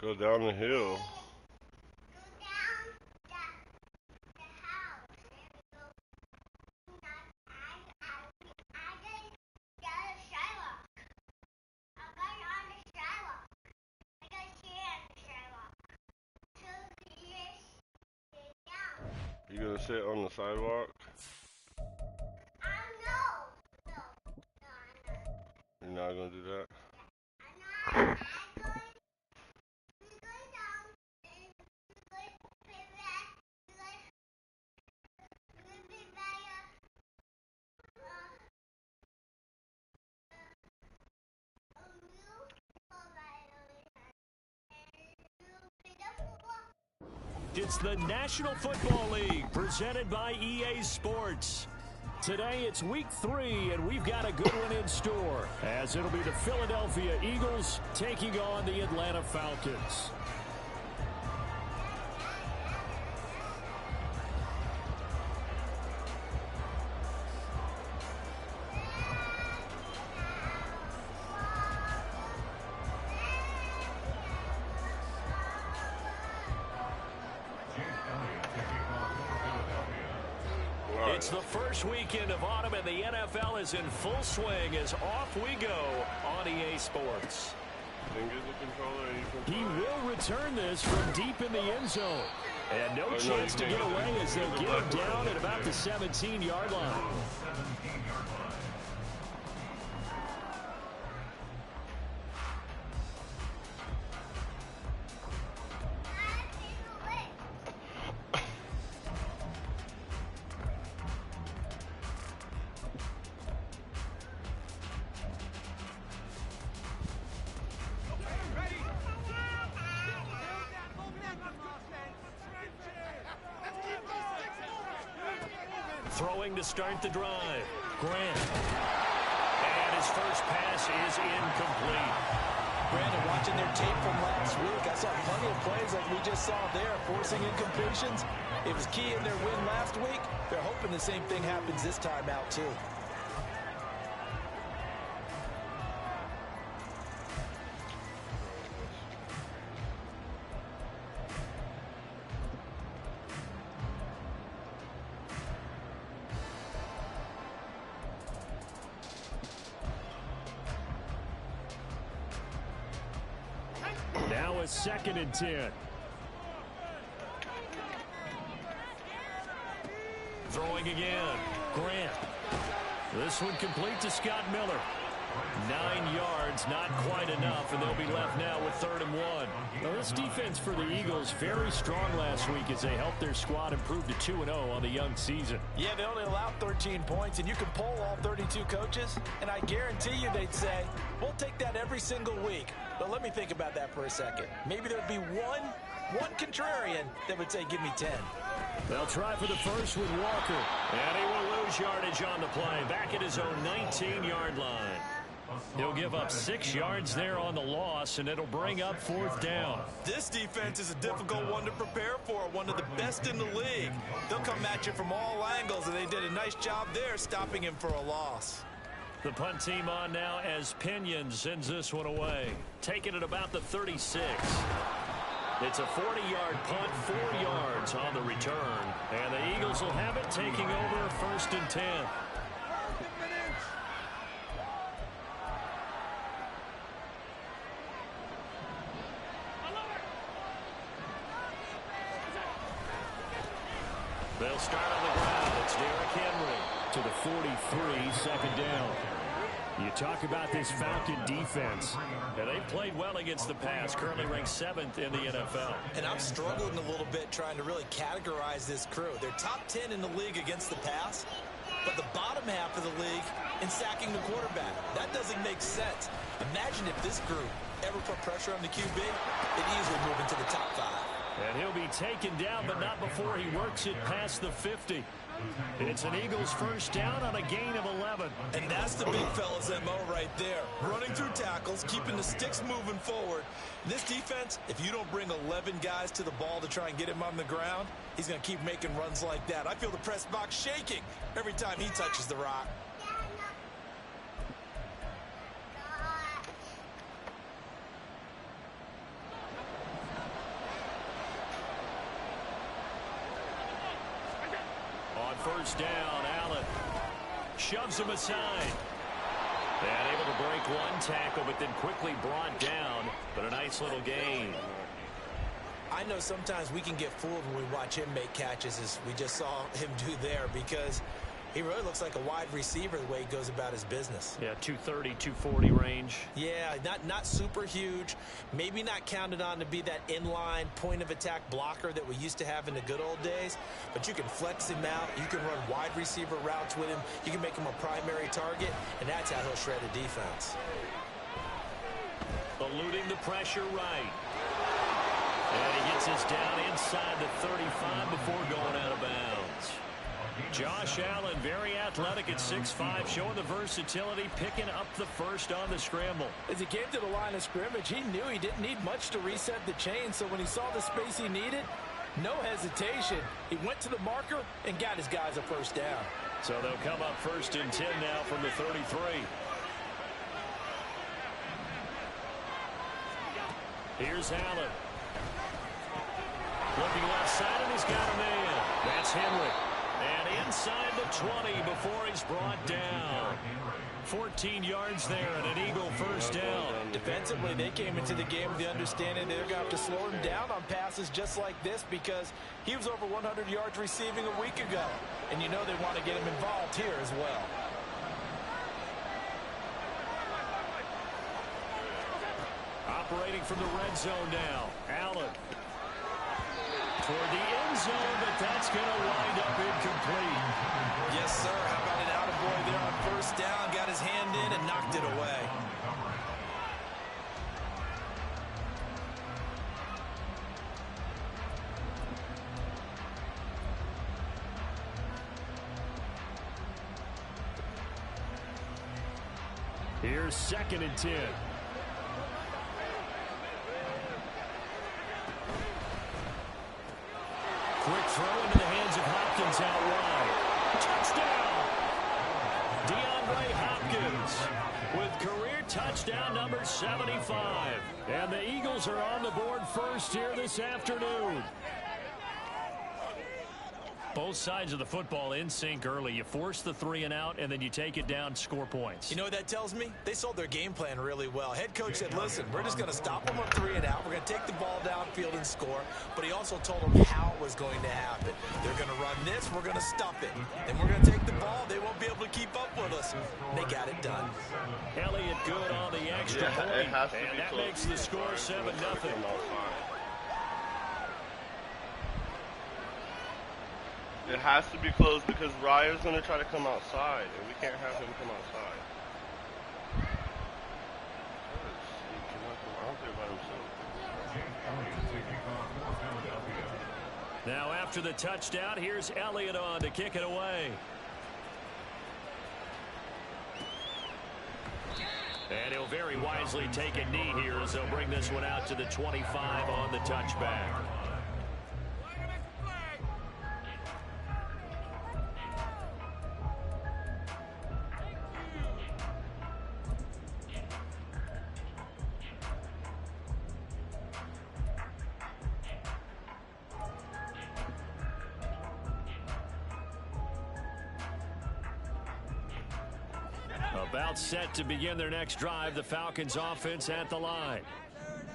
Go down the hill. You gonna sit on the sidewalk? You're not gonna do that? It's the National Football League presented by EA Sports. Today it's week 3 and we've got a good one in store as it'll be the Philadelphia Eagles taking on the Atlanta Falcons. It's the first weekend of autumn, and the NFL is in full swing as off we go on EA Sports. He will return this from deep in the end zone. And no chance to get away as they'll get him down at about the 17-yard line. Throwing to start the drive. Grant. And his first pass is incomplete. Brandon, watching their tape from last week, I saw plenty of plays like we just saw there, forcing incompletions. It was key in their win last week. They're hoping the same thing happens this time out, too. Now a 2nd and 10. Throwing again. Grant. This one complete to Scott Miller. 9 yards, not quite enough, and they'll be left now with 3rd and 1. Now, this defense for the Eagles very strong last week as they helped their squad improve to 2-0 on the young season. Yeah, they only allowed 13 points, and you can poll all 32 coaches, and I guarantee you they'd say, we'll take that every single week. But let me think about that for a second. Maybe there'd be one contrarian that would say, give me 10. They'll try for the first with Walker. And he will lose yardage on the play. Back at his own 19-yard line. He'll give up 6 yards there on the loss, and it'll bring up 4th down. This defense is a difficult one to prepare for, one of the best in the league. They'll come at you from all angles, and they did a nice job there stopping him for a loss. The punt team on now as Pinion sends this one away. Taking it about the 36. It's a 40-yard punt, 4 yards on the return. And the Eagles will have it taking over 1st and 10. They'll start on the ground. It's Derrick Henry to the 43, 2nd down. You talk about this Falcon defense. And they've played well against the pass, currently ranked 7th in the NFL. And I'm struggling a little bit trying to really categorize this crew. They're top 10 in the league against the pass, but the bottom half of the league in sacking the quarterback. That doesn't make sense. Imagine if this group ever put pressure on the QB, they'd easily move into the top 5. And he'll be taken down, but not before he works it past the 50. It's an Eagles first down on a gain of 11. And that's the big fella's MO right there. Running through tackles, keeping the sticks moving forward. This defense, if you don't bring 11 guys to the ball to try and get him on the ground, he's going to keep making runs like that. I feel the press box shaking every time he touches the rock. first down. Allen shoves him aside. And able to break one tackle, but then quickly brought down. But a nice little gain. I know sometimes we can get fooled when we watch him make catches, as we just saw him do there, because he really looks like a wide receiver the way he goes about his business. Yeah, 230, 240 range. Yeah, not super huge. Maybe not counted on to be that inline point-of-attack blocker that we used to have in the good old days. But you can flex him out. You can run wide receiver routes with him. You can make him a primary target, and that's how he'll shred a defense. Eluding the pressure right. And he gets us down inside the 35 before going out of bounds. Josh Allen, very athletic at 6'5", showing the versatility, picking up the first on the scramble. As he came to the line of scrimmage, he knew he didn't need much to reset the chain, so when he saw the space he needed, no hesitation. He went to the marker and got his guys a first down. So they'll come up 1st and 10 now from the 33. Here's Allen. Looking left side, and he's got a man. That's Henry. And inside the 20 before he's brought down. 14 yards there and an Eagle first down. Defensively, they came into the game with the understanding they're going to have to slow him down on passes just like this, because he was over 100 yards receiving a week ago. And you know they want to get him involved here as well. Operating from the red zone now. Allen. Toward the end zone, but that's going to wind up incomplete. Yes, sir. How about an attaboy there on first down? Got his hand in and knocked it away. Here's 2nd and 10. Quick throw into the hands of Hopkins out wide. Touchdown! DeAndre Hopkins with career touchdown number 75. And the Eagles are on the board first here this afternoon. Both sides of the football in sync early. You force the 3 and out, and then you take it down, score points. You know what that tells me? They sold their game plan really well. Head coach said, listen, we're just going to stop them on 3 and out. We're going to take the ball downfield and score. But he also told them how it was going to happen. They're going to run this. We're going to stop it. Then we're going to take the ball. They won't be able to keep up with us. And they got it done. Elliott good on the extra point. And that makes the score 7-0. It has to be close because Ryer's going to try to come outside, and we can't have him come outside. He cannot come out there by himself. Now after the touchdown, here's Elliott on to kick it away. And he'll very wisely take a knee here as they'll bring this one out to the 25 on the touchback. About set to begin their next drive, the Falcons offense at the line.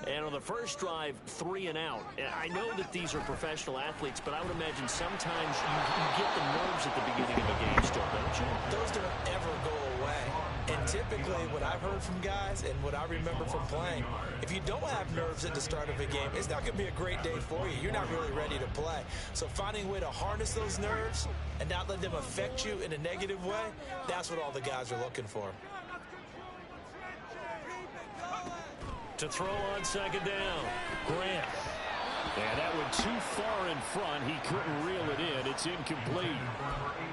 And on the first drive, 3 and out. I know that these are professional athletes, but I would imagine sometimes you get the nerves at the beginning of a game still, don't you? Those don't ever go away. And typically what I've heard from guys and what I remember from playing, if you don't have nerves at the start of a game, it's not going to be a great day for you. You're not really ready to play. So finding a way to harness those nerves and not let them affect you in a negative way, that's what all the guys are looking for. To throw on 2nd down, Grant. And that went too far in front. He couldn't reel it in. It's incomplete.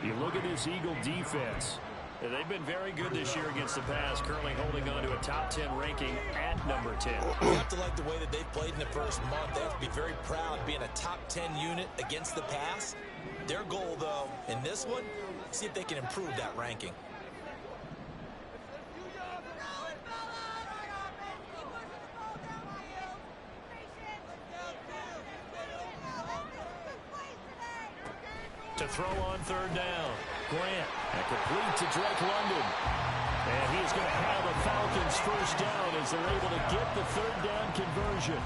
You look at this Eagle defense. They've been very good this year against the pass, currently holding on to a top 10 ranking at number 10. You have to like the way that they've played in the first month. They have to be very proud of being a top 10 unit against the pass. Their goal, though, in this one, see if they can improve that ranking. To throw on third down. Grant. And complete to Drake London. And he is going to have a Falcons first down as they're able to get the third down conversion.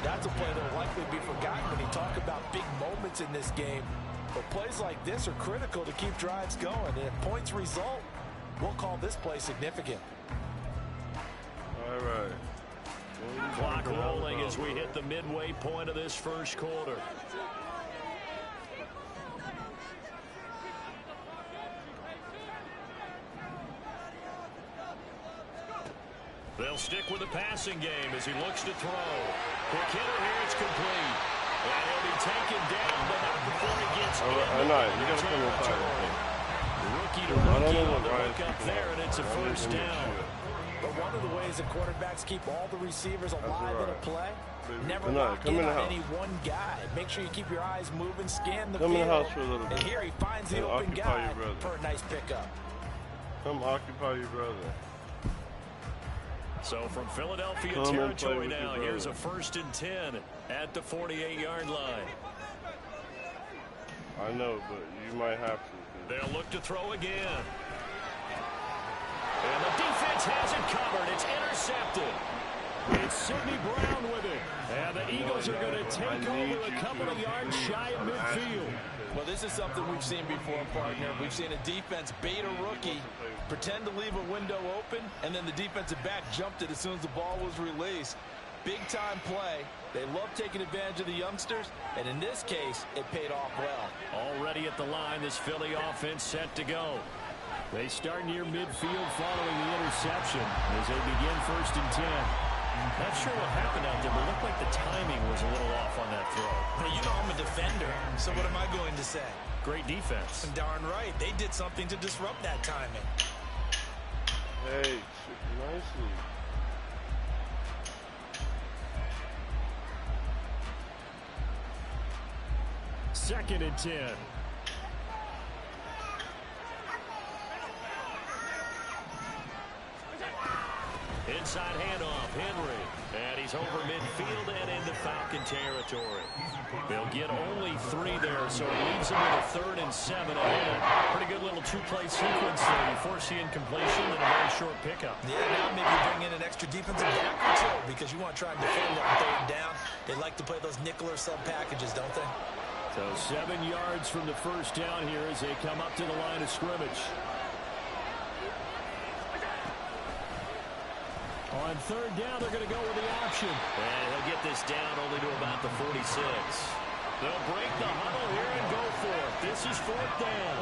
That's a play that will likely be forgotten when you talk about big moments in this game. But plays like this are critical to keep drives going. And if points result, we'll call this play significant. All right. Clock rolling as we hit the midway point of this first quarter. They'll stick with the passing game as he looks to throw. Quick hitter here, it's complete. And he'll be taken down, but not before he gets in. You got to come inside. Rookie to rookie on the hook up there, and it's a first down. But one of the ways that quarterbacks keep all the receivers alive in a play, never lock in on any one guy. Make sure you keep your eyes moving, scan the field. Come in the house for a little bit. And here he finds the open guy for a nice pickup. Come occupy your brother. So from Philadelphia territory now, here's a 1st and 10 at the 48-yard line. I know, but you might have to. They'll look to throw again. And the defense has it covered. It's intercepted. It's Sidney Brown with it. And the Eagles are going to take over a couple of yards shy of midfield. Well, this is something we've seen before, partner. We've seen a defense bait a rookie, pretend to leave a window open, and then the defensive back jumped it as soon as the ball was released. Big-time play. They love taking advantage of the youngsters, and in this case, it paid off well. Already at the line, this Philly offense set to go. They start near midfield following the interception as they begin 1st and 10. Not sure what happened out there, but it looked like the timing was a little off on that throw. Hey, you know I'm a defender, so what am I going to say? Great defense. Darn right. They did something to disrupt that timing. Hey, nicely. Second and 10. Inside handoff, Henry. And he's over midfield and into Falcon territory. They'll get only 3 there, so it leaves them with a 3rd and 7 ahead. Pretty good little 2-play sequence there. You force the incompletion and a very short pickup. Yeah, now maybe bring in an extra defensive back or two because you want to try and defend on 3rd down. They like to play those nickel or sub packages, don't they? So 7 yards from the first down here as they come up to the line of scrimmage. On 3rd down, they're going to go with the option. And he'll get this down only to about the 46. They'll break the huddle here and go for it. This is 4th down.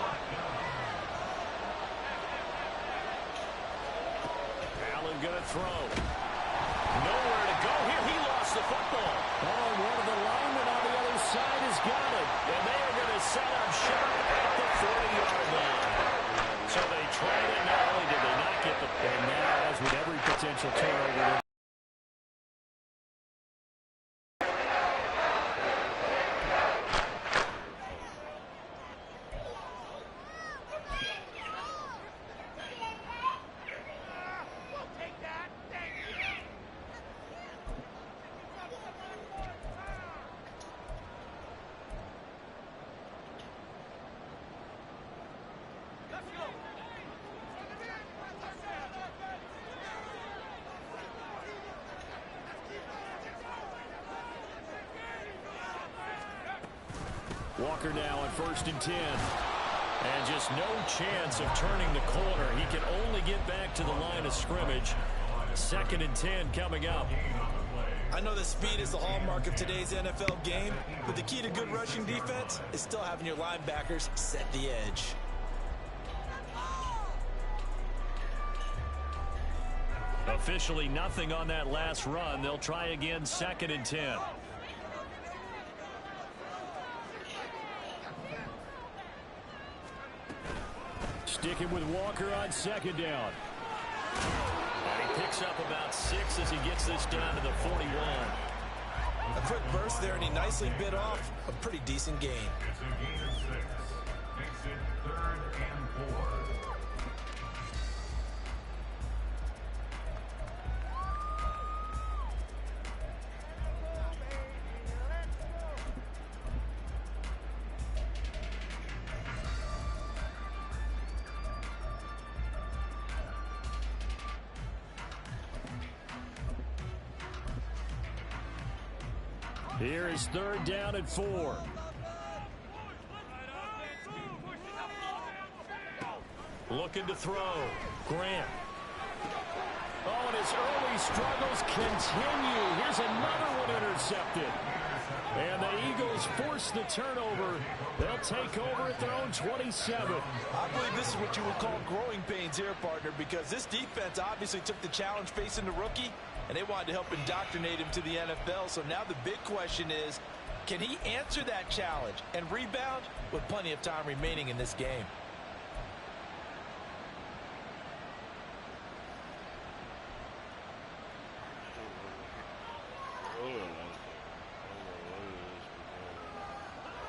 Allen going to throw. Nowhere to go here. He lost the football. Oh, one of the linemen on the other side has got it. And they are going to set up shop at the 40-yard line. So they tried it. Not only did they not get the... And now, as with every potential turnover... Walker now on 1st and 10. And just no chance of turning the corner. He can only get back to the line of scrimmage. 2nd and 10 coming up. I know that speed is the hallmark of today's NFL game, but the key to good rushing defense is still having your linebackers set the edge. Officially nothing on that last run. They'll try again 2nd and 10. Sticking with Walker on 2nd down. And he picks up about 6 as he gets this down to the 41. A quick burst there, and he nicely bit off a pretty decent gain. Exit 3rd and 4. Here is 3rd down and 4. Looking to throw. Grant. Oh, and his early struggles continue. Here's another one intercepted. And the Eagles force the turnover. They'll take over at their own 27. I believe this is what you would call growing pains here, partner, because this defense obviously took the challenge facing the rookie, and they wanted to help indoctrinate him to the NFL. So now the big question is, can he answer that challenge and rebound with plenty of time remaining in this game?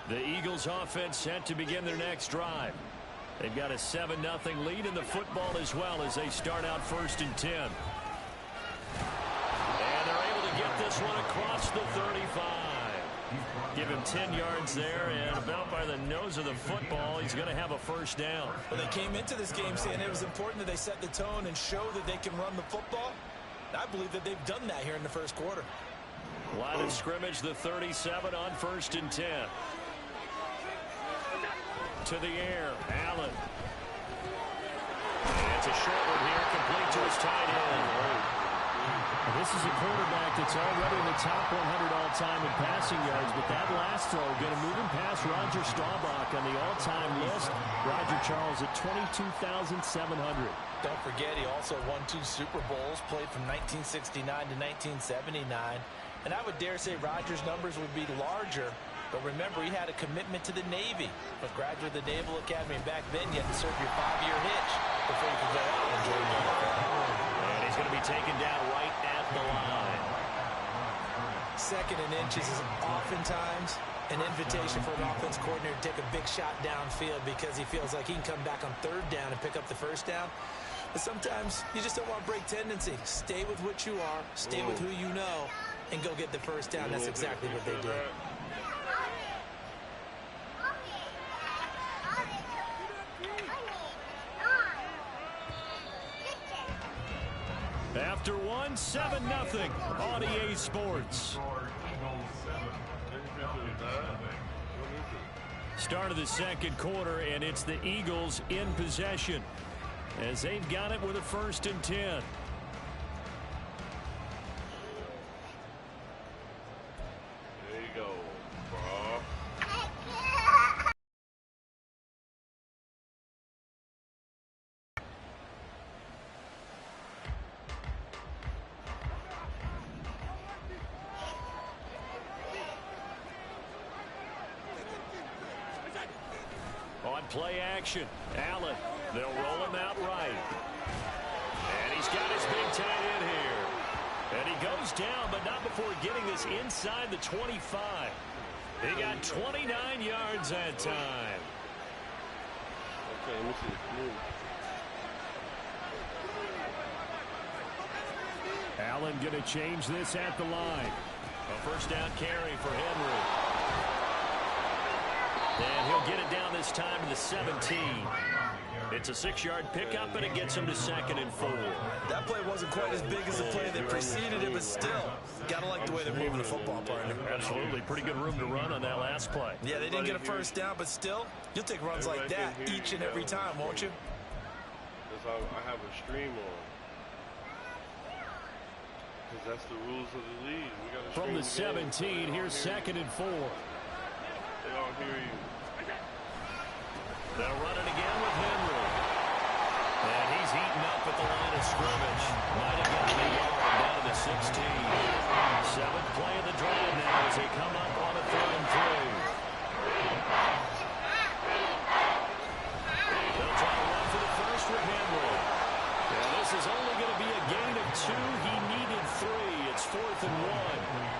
The Eagles offense set to begin their next drive. They've got a 7-0 lead in the football as well as they start out 1st and 10. And they're able to get this one across the 35. Give him 10 yards there, and about by the nose of the football, he's going to have a 1st down. Well, they came into this game saying it was important that they set the tone and show that they can run the football. And I believe that they've done that here in the 1st quarter. Line of scrimmage, the 37 on 1st and 10. To the air, Allen. And it's a short one here, complete to his tight end. This is a quarterback that's already in the top 100 all-time in passing yards, but that last throw going to move him past Roger Staubach on the all-time list. Roger Charles at 22,700. Don't forget, he also won 2 Super Bowls, played from 1969 to 1979. And I would dare say Roger's numbers would be larger. But remember, he had a commitment to the Navy. A graduate of the Naval Academy. And back then, you had to serve your 5-year hitch before you could go out and join the NFL. And he's going to be taken down right at the line. 2nd and inches is oftentimes an invitation for an offense coordinator to take a big shot downfield because he feels like he can come back on 3rd down and pick up the 1st down. But sometimes you just don't want to break tendency. Stay with what you are, stay with who you know, and go get the 1st down. That's exactly what they did. After one, 7-0 on EA Sports. Start of the 2nd quarter, and it's the Eagles in possession as they've got it with a 1st and 10. There you go, bro. On play action, Allen. They'll roll him out right. And he's got his big tight end here. And he goes down, but not before getting this inside the 25. He got 29 yards that time. Okay, let me see. Move. Allen going to change this at the line. A 1st down carry for Henry. And he'll get it down this time to the 17. It's a 6-yard pickup, and it gets him to 2nd and 4. That play wasn't quite as big as the play that preceded it, but still, gotta like the way they're moving the football, partner. Absolutely. Pretty good room to run on that last play. Yeah, they didn't get a 1st down, but still, you'll take runs like that each and every time, won't you? Because I have a stream on. Because that's the rules of the league. We got From the 17, here's 2nd and 4. They all hear you. They'll run it again with Henry. And he's heating up at the line of scrimmage. Might have gotten a yard down to the 16. 7th play of the drive now as they come up on a 3rd and 3. They'll try to run for the 1st with Henry. And this is only going to be a gain of 2. He needed 3. It's 4th and 1.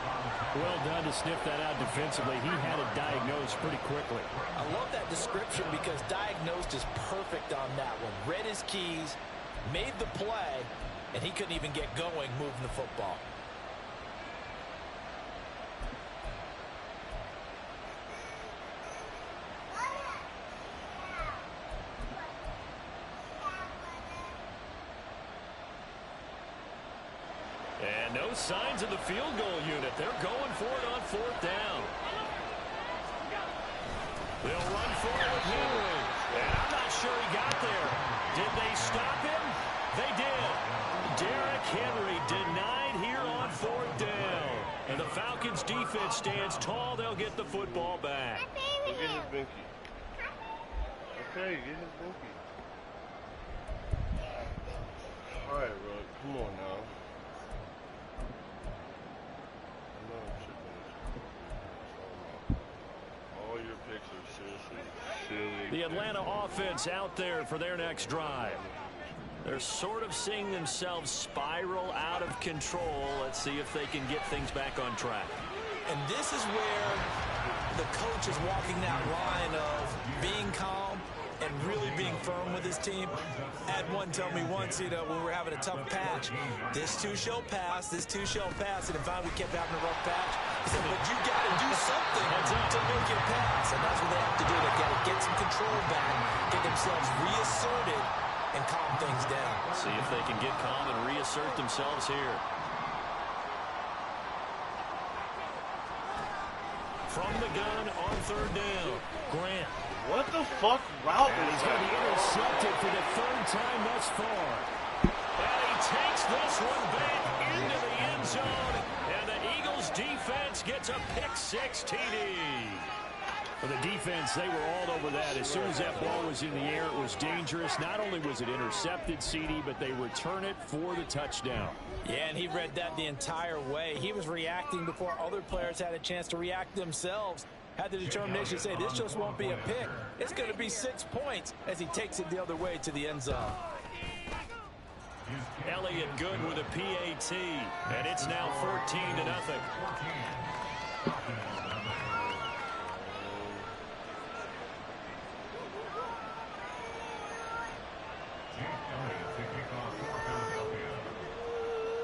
Well done to sniff that out defensively. He had it diagnosed pretty quickly. I love that description because diagnosed is perfect on that one. Read his keys, made the play, and he couldn't even get going moving the football. And No signs of the field goal unit. They're going for it on 4th down. They'll run for it with Henry. And I'm not sure he got there. Did they stop him? They did. Derrick Henry denied here on 4th down. And the Falcons defense stands tall. They'll get the football back. Go get his binky. Okay, get his binky. Alright, Rug, come on now. No, all your picks are seriously silly. The Atlanta offense out there for their next drive. They're sort of seeing themselves spiral out of control. Let's see if they can get things back on track. And this is where the coach is walking that line of being calm and really being firm with his team. I had one tell me once, when we were having a tough patch, this too shall pass, this too shall pass. And if we kept having a rough patch, he said, but you got to do something to make it pass. And that's what they have to do. They got to get some control back, get themselves reasserted, and calm things down. See if they can get calm and reassert themselves here. From the gun on 3rd down, Grant. What the fuck route And is he's going to be that? intercepted for the 3rd time thus far. And he takes this one back into the end zone. And the Eagles defense gets a pick-6 TD. For the defense, they were all over that. As soon as that ball was in the air, it was dangerous. Not only was it intercepted, CD, but they return it for the touchdown. Yeah, and he read that the entire way. He was reacting before other players had a chance to react themselves. Had the determination to say, this just won't be a pick. It's going to be 6 points as he takes it the other way to the end zone. Elliott good with a PAT. And it's now 14-0.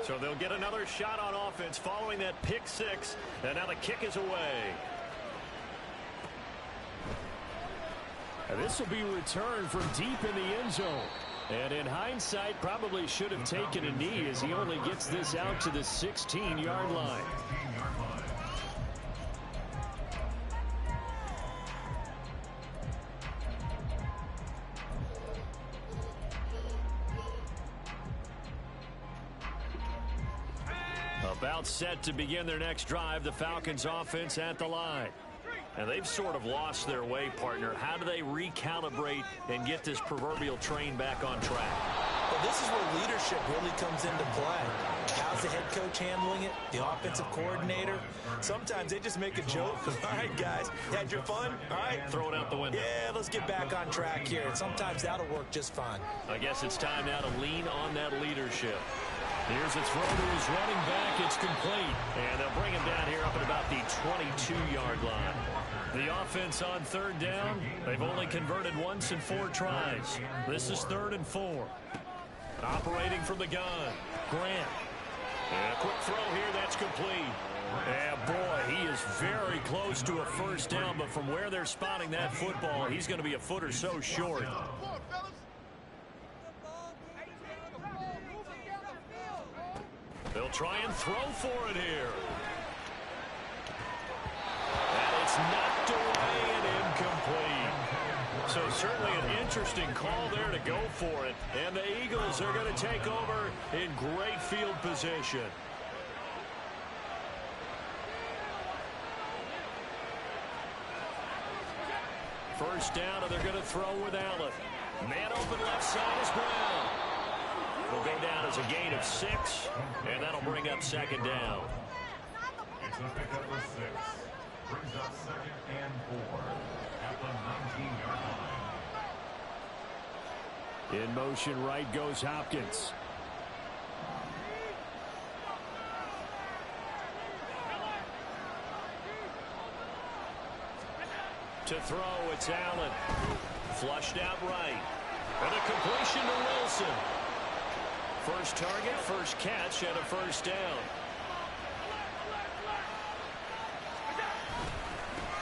So they'll get another shot on offense following that pick-6. And now the kick is away. And this will be returned from deep in the end zone. And in hindsight, probably should have taken a knee as he only gets this out to the 16-yard line. About set to begin their next drive, the Falcons offense at the line. And they've sort of lost their way, partner. How do they recalibrate and get this proverbial train back on track? Well, this is where leadership really comes into play. How's the head coach handling it? The offensive coordinator? Sometimes they just make a joke. All right, guys, you had your fun? All right. Throw it out the window. Yeah, let's get back on track here. And sometimes that'll work just fine. I guess it's time now to lean on that leadership. Here's a throw to his running back. It's complete. And they'll bring him down here up at about the 22-yard line. The offense on 3rd down, they've only converted once in 4 tries. This is 3rd and 4. Operating from the gun, Grant. And a quick throw here, that's complete. And boy, he is very close to a 1st down, but from where they're spotting that football, he's going to be a foot or so short. They'll try and throw for it here. And it's knocked away and incomplete. So certainly an interesting call there to go for it. And the Eagles are going to take over in great field position. First down, and they're going to throw with Allen. Man open left side is Brown. Will go down as a gain of 6, and that'll bring up 2nd down. It's a pickup of 6. Brings up 2nd and 4 at the 19-yard line. In motion, right goes Hopkins. To throw, it's Allen. Flushed out right. And a completion to Wilson. First target, first catch, and a 1st down.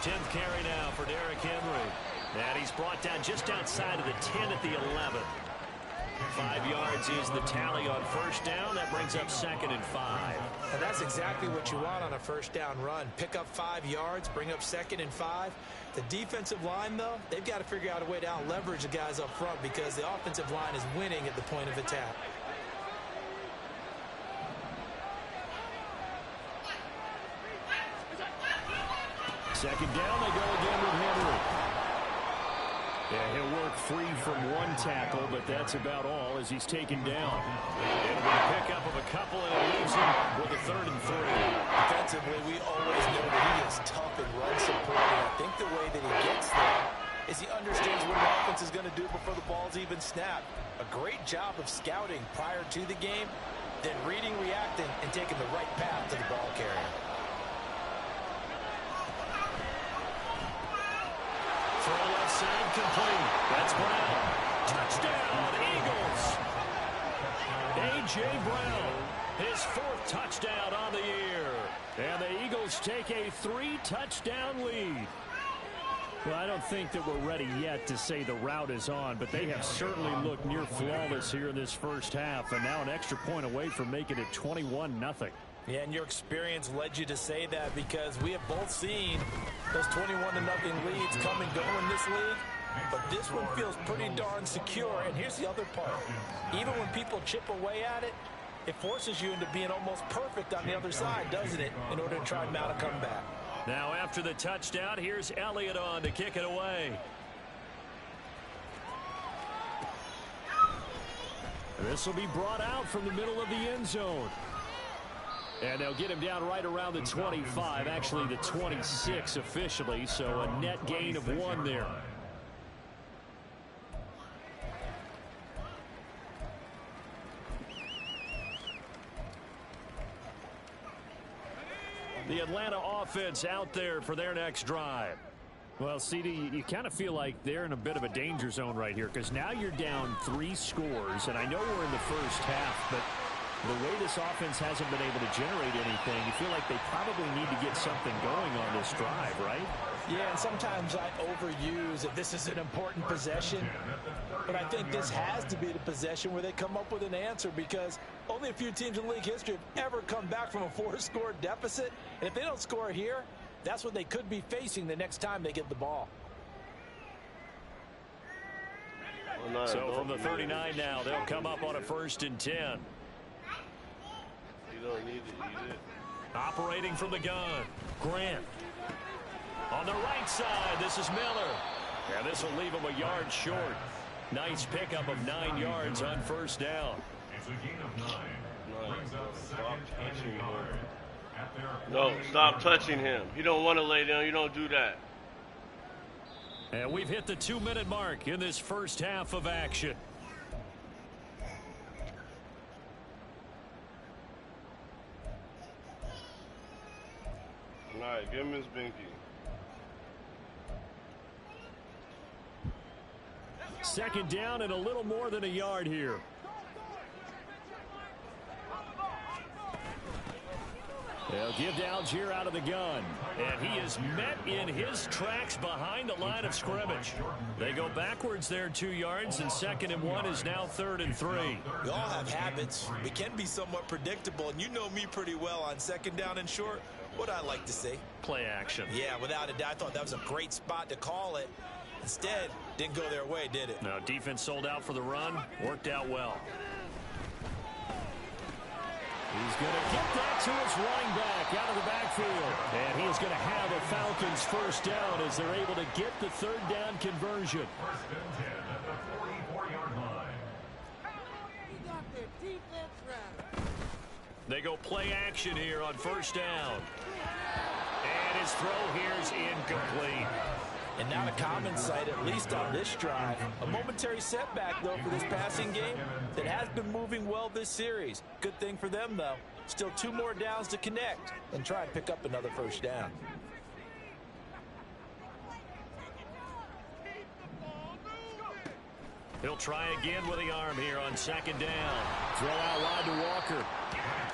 10th carry now for Derrick Henry. And he's brought down just outside of the 10 at the 11. 5 yards is the tally on first down. That brings up 2nd and 5. And that's exactly what you want on a first down run. Pick up 5 yards, bring up 2nd and 5. The defensive line, though, they've got to figure out a way to out-leverage the guys up front because the offensive line is winning at the point of attack. Second down, they go again with Henry. Yeah, he'll work free from one tackle, but that's about all as he's taken down. It'll be a pickup of a couple, and it leaves him with a 3rd and 3. Defensively, we always know that he is tough and run support, and I think the way that he gets there is he understands what an offense is going to do before the ball's even snapped. A great job of scouting prior to the game, then reading, reacting, and taking the right path to the ball carrier. Throw left side complete. That's Brown. Touchdown, Eagles. A.J. Brown, his 4th touchdown on the year. And the Eagles take a 3-touchdown lead. Well, I don't think that we're ready yet to say the route is on, but they have certainly looked near flawless here in this first half, and now an extra point away from making it 21-0. Yeah, and your experience led you to say that because we have both seen those 21-0 leads come and go in this league. But this one feels pretty darn secure. And here's the other part. Even when people chip away at it, it forces you into being almost perfect on the other side, doesn't it, in order to try and mount a comeback. Now after the touchdown, here's Elliott on to kick it away. This will be brought out from the middle of the end zone. And they'll get him down right around the 25, actually the 26 officially, so a net gain of 1 there. The Atlanta offense out there for their next drive. Well, CD, you kind of feel like they're in a bit of a danger zone right here because now you're down 3 scores, and I know we're in the first half, but the way this offense hasn't been able to generate anything, you feel like they probably need to get something going on this drive, right? Yeah, and sometimes I overuse if this is an important possession. But I think this has to be the possession where they come up with an answer because only a few teams in league history have ever come back from a 4-score deficit. And if they don't score here, that's what they could be facing the next time they get the ball. So from the 39 now, they'll come up on a 1st and 10. You don't need to eat it. Operating from the gun, Grant. On the right side, this is Miller. And this will leave him a yard short. Nice pickup of 9 yards on first down. It's a gain of 9. Brings up Stop 2nd touching and him. 1. At their No, stop touching him. You don't want to lay down. You don't do that. And we've hit the 2-minute mark in this first half of action. All right, give him his binky. Second down and a little more than a yard here. They'll give to Algier out of the gun. And he is met in his tracks behind the line of scrimmage. They go backwards there 2 yards, and 2nd and 1 is now 3rd and 3. We all have habits. We can be somewhat predictable, and you know me pretty well on 2nd down and short. What I like to say. Play action. Yeah, without a doubt. I thought that was a great spot to call it. Instead, didn't go their way, did it? Now, defense sold out for the run. Worked out well. He's going to get that to his running back out of the backfield. And he is going to have a Falcons first down as they're able to get the 3rd down conversion. 1st and 10 at the 44-yard line. We got their defense right. They go play action here on first down. And his throw here is incomplete. And not a common sight, at least on this drive. A momentary setback, though, for this passing game that has been moving well this series. Good thing for them, though. Still 2 more downs to connect and try and pick up another first down. He'll try again with the arm here on 2nd down. Throw out wide to Walker.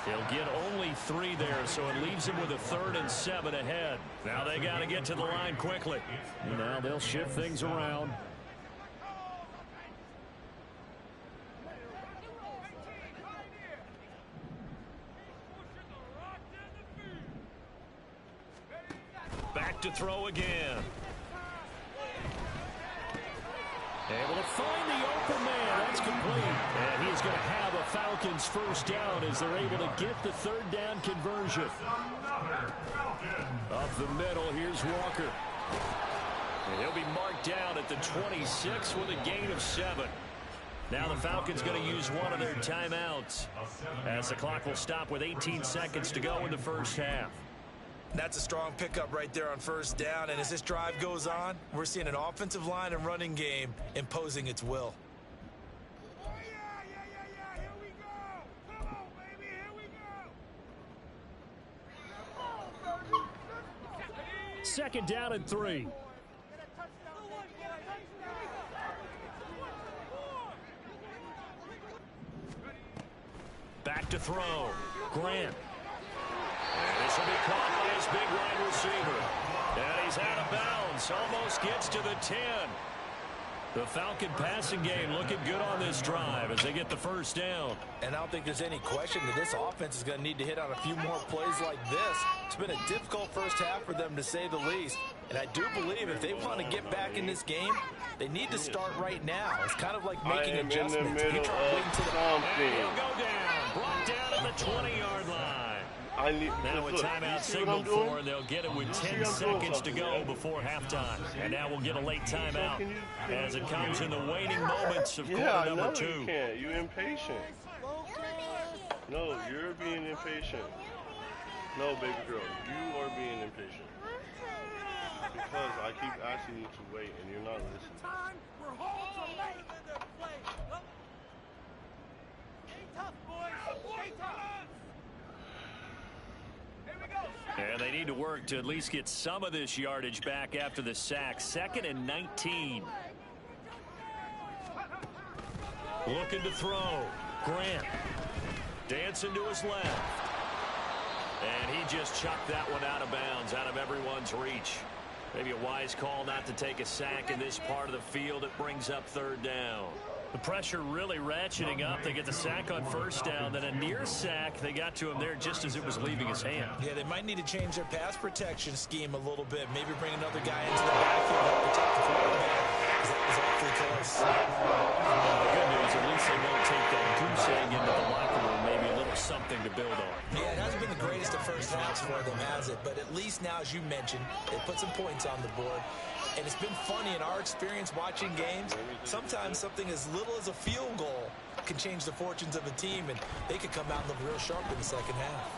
He'll get only 3 there, so it leaves him with a 3rd and 7 ahead. Now they got to get to the line quickly. Now they'll shift things around. to throw again. Able to find the open man. That's complete. And he's going to have a Falcons first down as they're able to get the third down conversion. Up the middle, here's Walker. And he'll be marked down at the 26 with a gain of 7. Now the Falcons going to use one of their timeouts as the clock will stop with 18 seconds to go in the first half. That's a strong pickup right there on first down, and as this drive goes on, we're seeing an offensive line and running game imposing its will. Here we go. Come on, baby, here we go. Second down and 3. Back to throw. Grant. And this will be caught by his big wide receiver. And he's out of bounds. Almost gets to the 10. The Falcon passing game looking good on this drive as they get the first down. And I don't think there's any question that this offense is going to need to hit on a few more plays like this. It's been a difficult first half for them, to say the least. And I do believe if they want to get back in this game, they need to start right now. It's kind of like making adjustments. In the middle of something. He'll go down. Brought down at the 20-yard line. Now a timeout signaled for, and they'll get it with 10 seconds to go before halftime. And now we'll get a late timeout as it comes in the waning moments of quarter number 2. You can't. You're impatient. No, you're being impatient. No, baby girl, you are being impatient. Because I keep asking you to wait, and you're not listening. We're home to late in the play. Stay tough, boys. Stay tough. And they need to work to at least get some of this yardage back after the sack. 2nd and 19. Looking to throw. Grant. Dancing to his left. And he just chucked that one out of bounds, out of everyone's reach. Maybe a wise call not to take a sack in this part of the field. It brings up third down. The pressure really ratcheting up. They get the sack on first down, then a near sack. They got to him there just as it was leaving his hand. Yeah, they might need to change their pass protection scheme a little bit. Maybe bring another guy into the backfield to protect the quarterback, because that was awfully close. The good news, at least they won't take that goose egg into the locker room. Maybe a little something to build on. Yeah, it hasn't been the greatest of first halves for them, has it? But at least now, as you mentioned, they put some points on the board. And it's been funny in our experience watching games. Sometimes something as little as a field goal can change the fortunes of a team, and they could come out and look real sharp in the second half.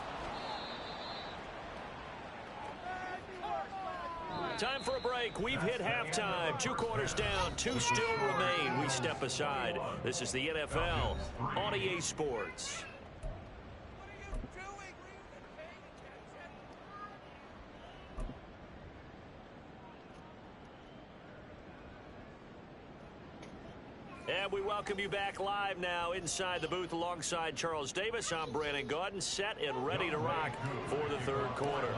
Time for a break. We've hit halftime. 2 quarters down. 2 still remain. We step aside. This is the NFL on EA Sports. And we welcome you back live now inside the booth alongside Charles Davis. I'm Brandon Gaudin, set and ready to rock for the third quarter.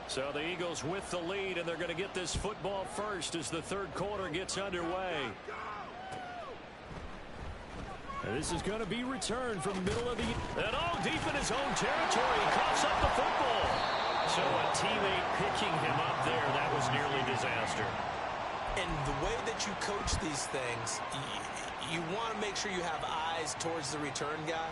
So the Eagles with the lead, and they're going to get this football first as the third quarter gets underway. And this is going to be returned from the middle of the... And all deep in his own territory, he coughs up the football. So a teammate picking him up there, that was nearly disaster. And the way that you coach these things, you want to make sure you have eyes towards the return guy,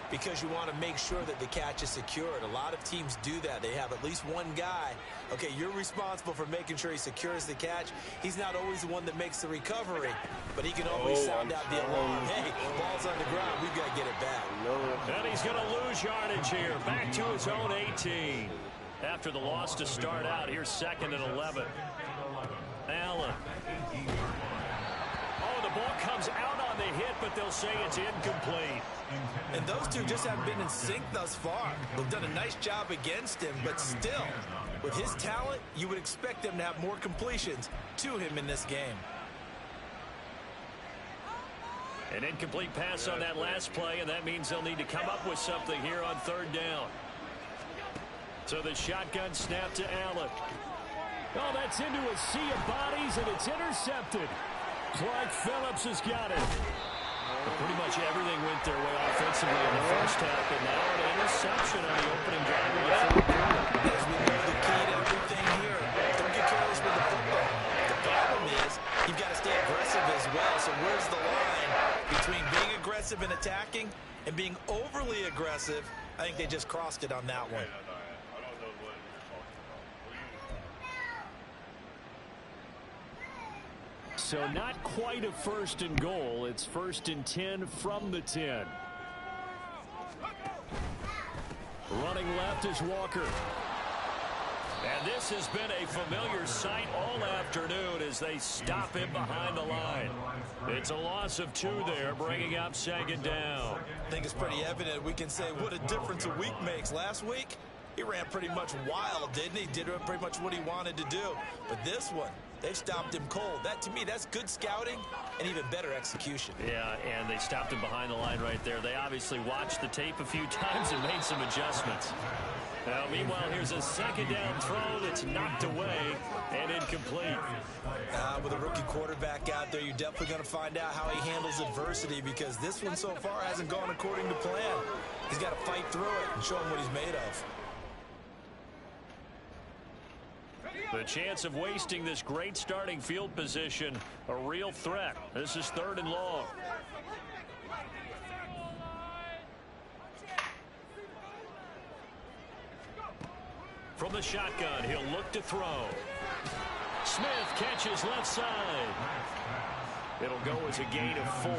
because you want to make sure that the catch is secured. A lot of teams do that. They have at least one guy. Okay, you're responsible for making sure he secures the catch. He's not always the one that makes the recovery, but he can always sound out the alarm. Hey, ball's on the ground. We've got to get it back. And he's going to lose yardage here. Back to his own 18. After the loss to start out, here's 2nd and 11. Allen. Oh, the ball comes out on the hit, but they'll say it's incomplete. And those two just haven't been in sync thus far. They've done a nice job against him, but still, with his talent, you would expect them to have more completions to him in this game. An incomplete pass on that last play, and that means they'll need to come up with something here on third down. So the shotgun snap to Allen. Oh, that's into a sea of bodies, and it's intercepted. Clark Phillips has got it. Pretty much everything went their way offensively in the first half, but now an interception on the opening drive of the third quarter. As we know, the key to everything here So where's the line between being aggressive and attacking and being overly aggressive? I think they just crossed it on that one. I don't know what you're talking about. So not quite a 1st and goal. It's 1st and 10 from the 10. Running left is Walker. And this has been a familiar sight all afternoon as they stop him behind the line. It's a loss of 2 there, bringing up 2nd down. I think it's pretty evident. We can say what a difference a week makes. Last week, he ran pretty much wild, didn't he? Did pretty much what he wanted to do. But this one, they've stopped him cold. That, to me, that's good scouting and even better execution. Yeah, and they stopped him behind the line right there. They obviously watched the tape a few times and made some adjustments. Now, meanwhile, here's a 2nd down throw that's knocked away and incomplete. With a rookie quarterback out there, you're definitely going to find out how he handles adversity, because this one so far hasn't gone according to plan. He's got to fight through it and show him what he's made of. The chance of wasting this great starting field position, a real threat. This is 3rd and long. From the shotgun, he'll look to throw. Smith catches left side. It'll go as a gain of 4,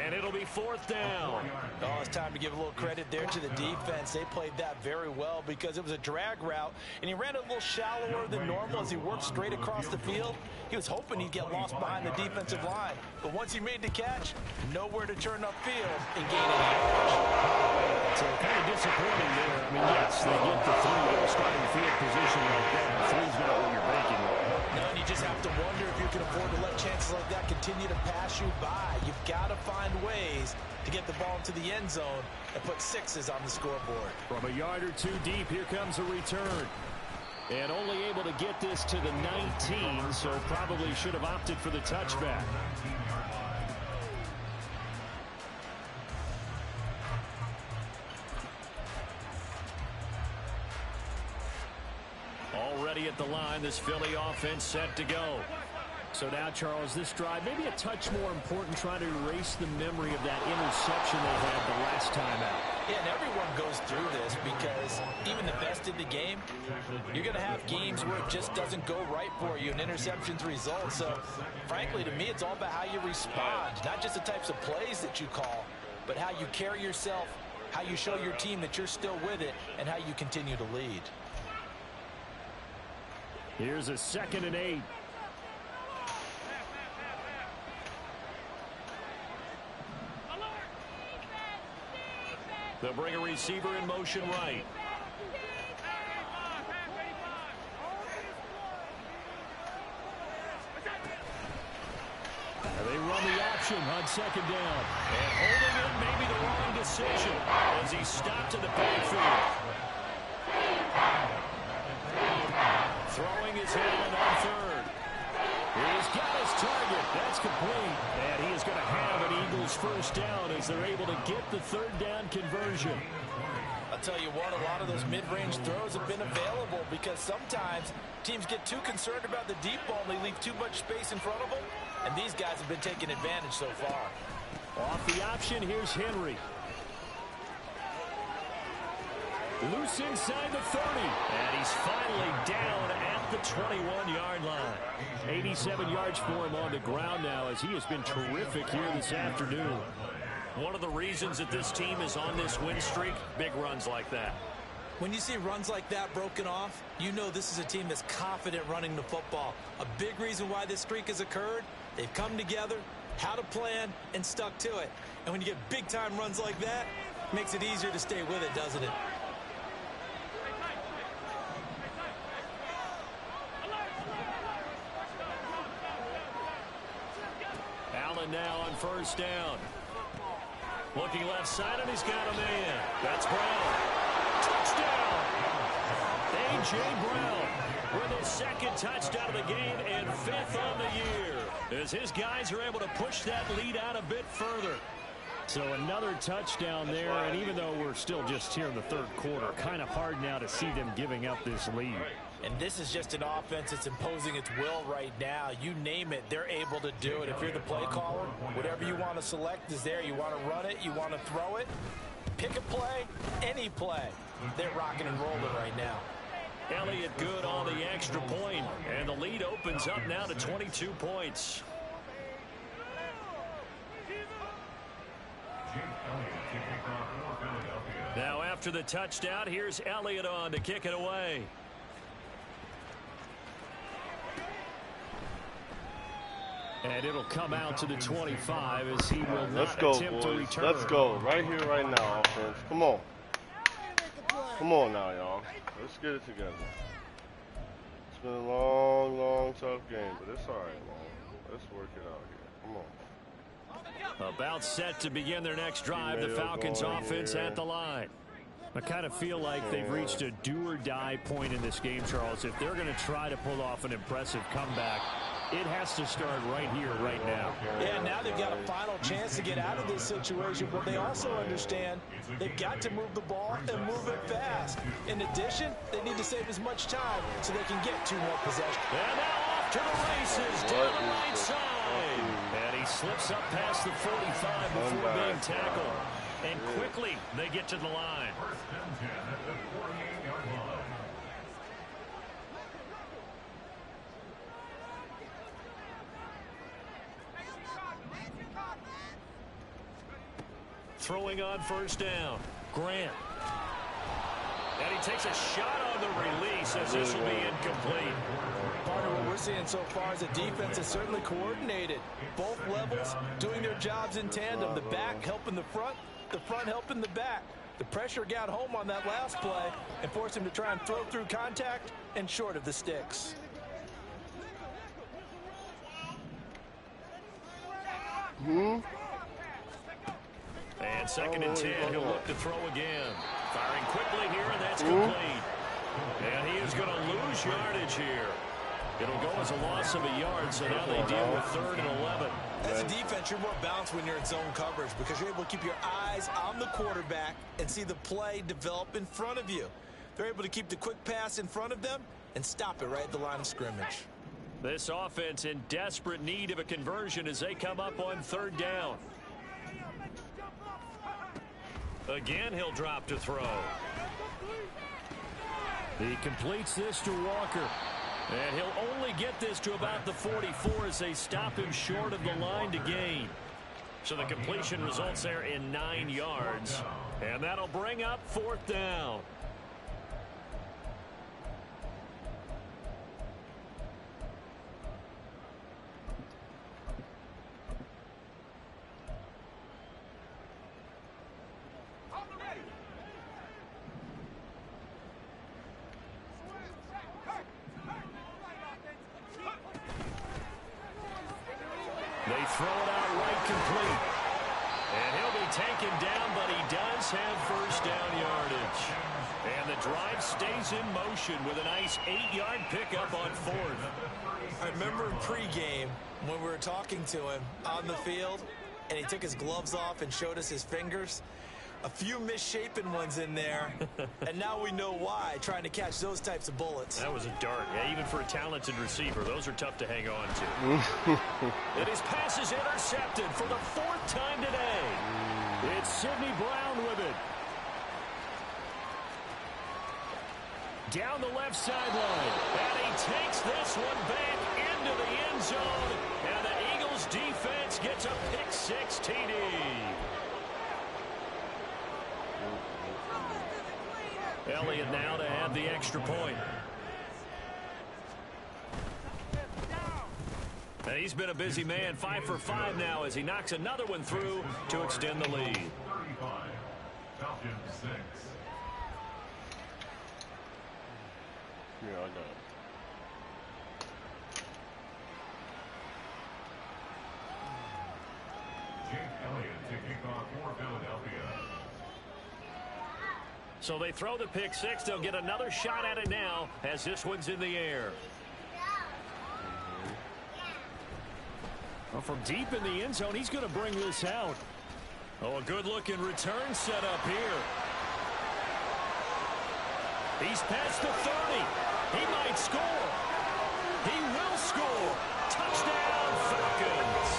and it'll be 4th down. Oh, it's time to give a little credit there to the defense. They played that very well because it was a drag route, and he ran a little shallower than normal as he worked straight across the field. He was hoping he'd get lost behind the defensive line, but once he made the catch, nowhere to turn upfield and gain any yardage. So kind of disappointing there. I mean, yes, they get the 3 at a starting field position like that. 3's not what you're banking on. No, and you just have to wonder if you can afford to let chances like that continue to pass you by. You've got to find ways to get the ball into the end zone and put 6s on the scoreboard. From a yard or 2 deep, here comes a return. And only able to get this to the 19, so probably should have opted for the touchback. Already at the line, this Philly offense set to go. So now, Charles, this drive maybe a touch more important, trying to erase the memory of that interception they had the last time out. Yeah, and everyone goes through this because even the best in the game, you're going to have games where it just doesn't go right for you and interceptions result. So, frankly, to me, it's all about how you respond, not just the types of plays that you call, but how you carry yourself, how you show your team that you're still with it, and how you continue to lead. Here's a 2nd and 8. They'll bring a receiver in motion right. And they run the option on 2nd down. And holding it may be the wrong decision as he stopped in the backfield. Throwing his hand on 3rd. He's got his target. That's complete. And he is going to have an Eagles 1st down as they're able to get the 3rd down conversion. I'll tell you what, a lot of those mid-range throws have been available because sometimes teams get too concerned about the deep ball and they leave too much space in front of them, and these guys have been taking advantage so far. Off the option, here's Henry. Loose inside the 30. And he's finally down at the 21-yard line. 87 yards for him on the ground now as he has been terrific here this afternoon. One of the reasons that this team is on this win streak, big runs like that. When you see runs like that broken off, you know this is a team that's confident running the football. A big reason why this streak has occurred, they've come together, had a plan, and stuck to it. And when you get big-time runs like that, it makes it easier to stay with it, doesn't it? Allen now on 1st down. Looking left side, and he's got a man. That's Brown. Touchdown! A.J. Brown with his 2nd touchdown of the game and 5th on the year, as his guys are able to push that lead out a bit further. So another touchdown there, and even though we're still just here in the 3rd quarter, kind of hard now to see them giving up this lead. And this is just an offense that's imposing its will right now. You name it, they're able to do it. If you're the play caller, whatever you want to select is there. You want to run it, you want to throw it, pick a play, any play. They're rocking and rolling right now. Elliott good on the extra point, and the lead opens up now to 22 points. Now after the touchdown, here's Elliott on to kick it away. And it'll come out to the 25 as he will not attempt to return. Let's go. Right here, right now, offense. Come on. Come on now, y'all. Let's get it together. It's been a long, long, tough game, but it's all right, man. Let's work it out here. Come on. About set to begin their next drive. The Falcons offense at the line. I kind of feel like they've reached a do-or-die point in this game, Charles. If they're going to try to pull off an impressive comeback, it has to start right here, right now. Yeah, now they've got a final chance to get out of this situation, but they also understand they've got to move the ball and move it fast. In addition, they need to save as much time so they can get 2 more possessions. And now off to the races down the right side. And he slips up past the 45 before being tackled. And quickly, they get to the line. Throwing on first down, Grant. And he takes a shot on the release as this will be incomplete. Part of what we're seeing so far is the defense is certainly coordinated. Both levels doing their jobs in tandem. The back helping the front helping the back. The pressure got home on that last play and forced him to try and throw through contact and short of the sticks. And second and 10, he'll look to throw again. Firing quickly here, and that's complete. And he is going to lose yardage here. It'll go as a loss of a yard, so now they deal with 3rd and 11. As a defense, you're more balanced when you're in zone coverage because you're able to keep your eyes on the quarterback and see the play develop in front of you. They're able to keep the quick pass in front of them and stop it right at the line of scrimmage. This offense in desperate need of a conversion as they come up on 3rd down. Again, he'll drop to throw. He completes this to Walker. And he'll only get this to about the 44 as they stop him short of the line to gain. So the completion results there in 9 yards. And that'll bring up 4th down. They throw it out right complete. And he'll be taken down, but he does have first down yardage. And the drive stays in motion with a nice 8-yard pickup on 4th. I remember in pregame when we were talking to him on the field, and he took his gloves off and showed us his fingers. A few misshapen ones in there, and now we know why, trying to catch those types of bullets. That was a dart. Yeah, even for a talented receiver, those are tough to hang on to. And his pass is intercepted for the 4th time today. It's Sidney Brown with it. Down the left sideline, and he takes this one back into the end zone, and the Eagles defense gets a pick-6 TD. Elliott now to have the extra point. And he's been a busy man, 5 for 5 now as he knocks another one through to extend the lead. 35, Falcons 6. Yeah, I got it. Jake Elliott to kick off for Philadelphia. So they throw the pick-6. They'll get another shot at it now as this one's in the air. Well, from deep in the end zone, he's going to bring this out. Oh, a good-looking return set up here. He's past the 30. He might score. He will score. Touchdown, Falcons.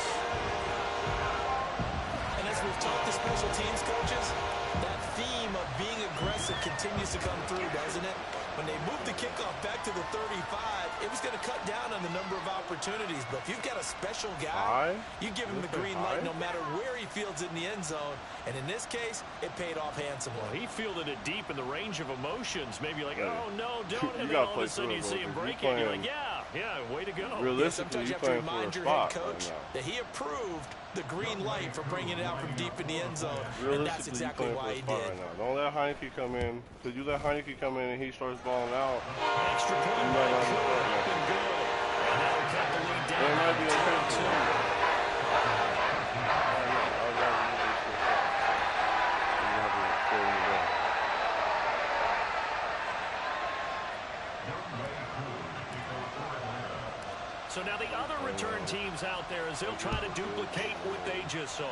And as we've talked to special teams coaches, that theme of being aggressive continues to come through, doesn't it? When they moved the kickoff back to the 35, it was going to cut down on the number of opportunities. But if you've got a special guy, you give him the green light no matter where he fields it in the end zone. And in this case, it paid off handsomely. Well, he fielded it deep in the range of emotions. Maybe like, oh, no, don't. And you then all of a sudden you see him break it. You're like, yeah, way to go. Realistically, sometimes you have to remind your head coach that he approved the green light for bringing it out from deep in the end zone. And that's exactly why he did. Right, don't let Heineke come in. Because you let Heineke come in and he starts balling out. Extra point by Cooper, up and good. And now we cut the lead down. It might be okay too. So now the other return teams out there as they'll try to duplicate what they just saw.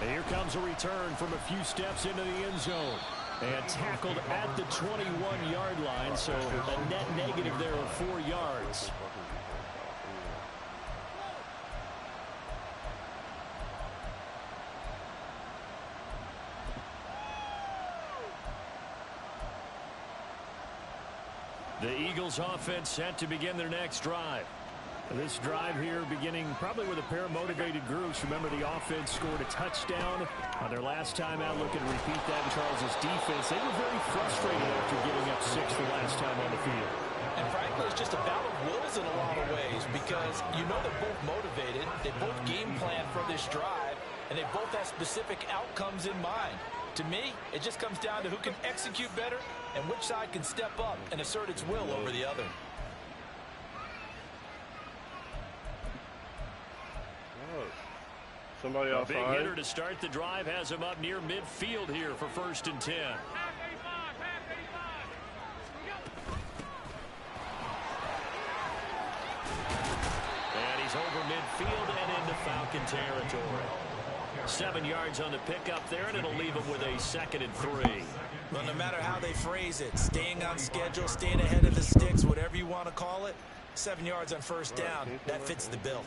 And here comes a return from a few steps into the end zone. And tackled at the 21-yard line, so a net negative there of 4 yards. The Eagles offense set to begin their next drive. This drive here beginning probably with a pair of motivated groups. Remember, the offense scored a touchdown on their last time out. Looking to repeat that in Charles' defense. They were very frustrated after giving up 6 the last time on the field. And frankly, it's just a battle of wills in a lot of ways because you know they're both motivated. They both game plan for this drive, and they both have specific outcomes in mind. To me, it just comes down to who can execute better and which side can step up and assert its will over the other. Somebody outside. A big hitter to start the drive has him up near midfield here for 1st and 10. And he's over midfield and into Falcon territory. 7 yards on the pickup there, and it'll leave him with a 2nd and 3. Well, no matter how they phrase it, staying on schedule, staying ahead of the sticks, whatever you want to call it, 7 yards on 1st down, that fits the bill.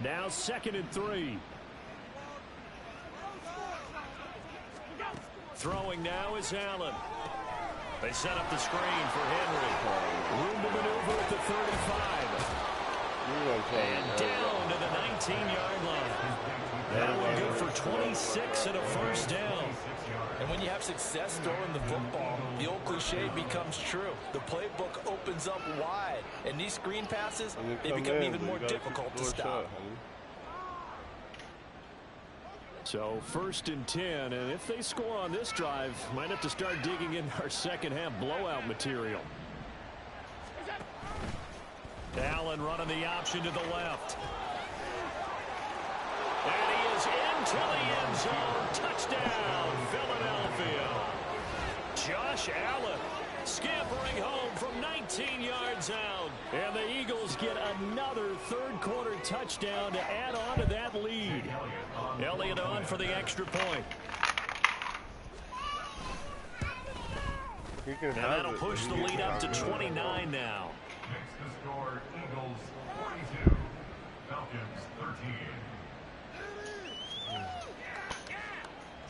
Now 2nd and 3. Throwing now is Allen. They set up the screen for Henry. Room to maneuver at the 35. And down to the 19-yard line. That will go for 26 and a 1st down. And when you have success throwing the football, the old cliche becomes true. The playbook opens up wide. And these screen passes, they become even more difficult to stop. So 1st and 10, and if they score on this drive, might have to start digging in our second-half blowout material. Allen running the option to the left. And he is into the end zone. Touchdown, Philadelphia. Josh Allen scampering home from 19 yards out. And the Eagles get another 3rd quarter touchdown to add on to that lead. Elliott on for the extra point. And that'll push the lead up to 29 now. Next to score, Eagles 42, Falcons 13.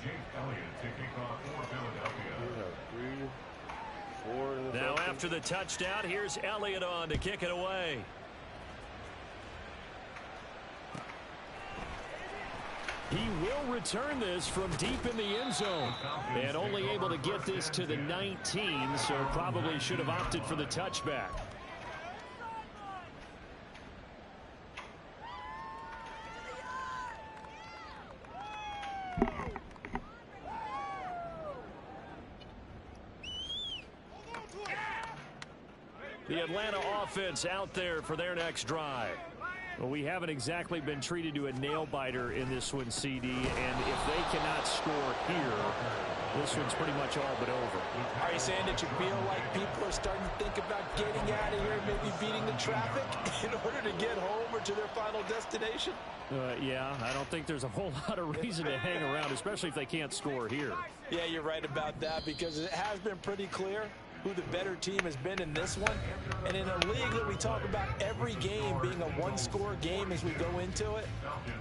Jake Elliott to kick off for Philadelphia. Now after the touchdown, here's Elliott on to kick it away. He will return this from deep in the end zone. And only able to get this to the 19, so probably should have opted for the touchback. The Atlanta offense out there for their next drive. Well, we haven't exactly been treated to a nail-biter in this one, CD, and if they cannot score here, this one's pretty much all but over. Are you saying that you feel like people are starting to think about getting out of here, maybe beating the traffic in order to get home or to their final destination? Yeah, I don't think there's a whole lot of reason to hang around, especially if they can't score here. Yeah, you're right about that, because it has been pretty clear who the better team has been in this one. And in a league that we talk about every game being a one-score game as we go into it,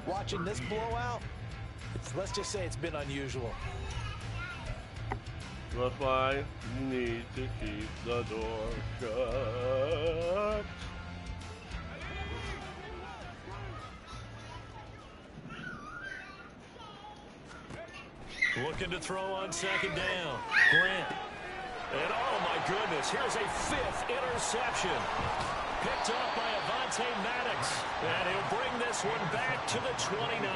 watching this blowout, let's just say it's been unusual. That's why you need to keep the door shut. Looking to throw on second down. Grant. And oh my goodness, here's a 5th interception. Picked up by Avonte Maddox. And he'll bring this one back to the 29.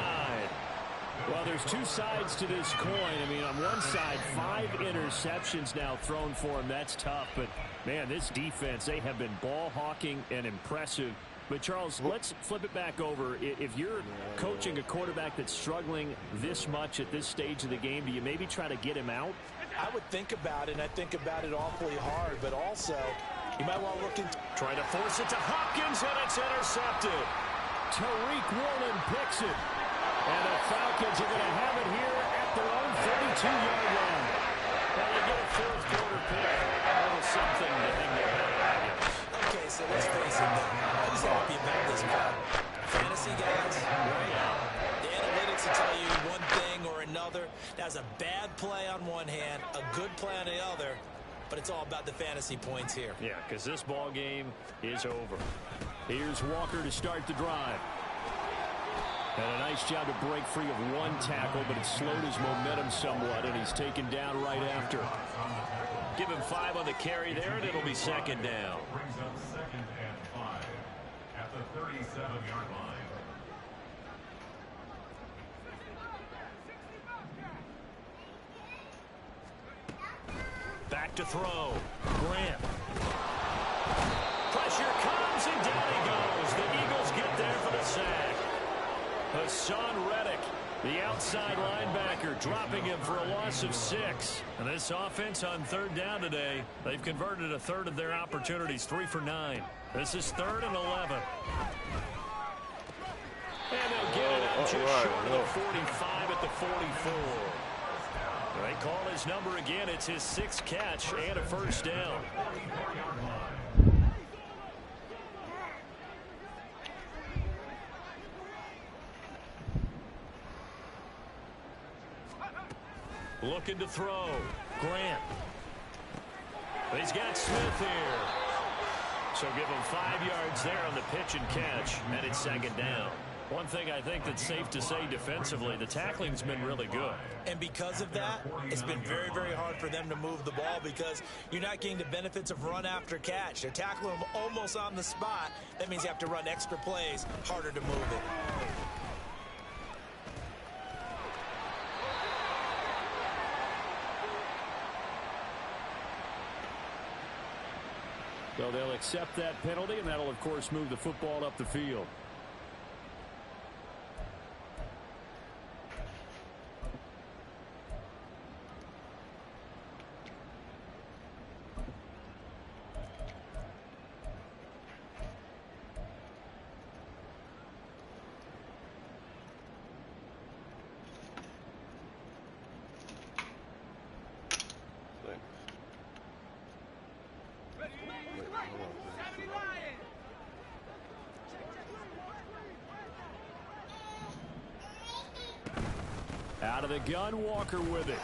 Well, there's two sides to this coin. I mean, on one side, 5 interceptions now thrown for him. That's tough. But, man, this defense, they have been ball hawking and impressive. But, Charles, let's flip it back over. If you're coaching a quarterback that's struggling this much at this stage of the game, do you maybe try to get him out? I would think about it, and I think about it awfully hard. But also, you might want to look into... Trying to force it to Hopkins, and it's intercepted. Tariq Woolen picks it. And the Falcons are going to have it here at their own 32-yard line. Well, they get a 4th quarter pick. A little something to hang their hat on, I guess. Okay, so let's face it, I'm just happy about this crowd. Fantasy guys, right? The analytics will tell you one thing or another. That's a bad play on one hand, a good play on the other, but it's all about the fantasy points here. Yeah, because this ball game is over. Here's Walker to start the drive. And a nice job to break free of one tackle, but it slowed his momentum somewhat, and he's taken down right after. Give him 5 on the carry there, and it'll be second down. Brings up 2nd and 5 at the 37-yard line. Back to throw. Grant. Pressure comes, and down he goes. The Eagles get there for the sack. Hassan Reddick, the outside linebacker, dropping him for a loss of 6. And this offense on 3rd down today, they've converted a 3rd of their opportunities, 3 for 9. This is 3rd and 11. And they'll get it out just short of the 45 at the 44. They call his number again. It's his 6th catch and a 1st down. Looking to throw. Grant. He's got Smith here. So give him 5 yards there on the pitch and catch, and it's second down. One thing I think that's safe to say defensively, the tackling's been really good. And because of that, it's been very, very hard for them to move the ball because you're not getting the benefits of run after catch. They're tackling them almost on the spot. That means you have to run extra plays, harder to move it. So they'll accept that penalty, and that'll, of course, move the football up the field. Out of the gun, Walker with it.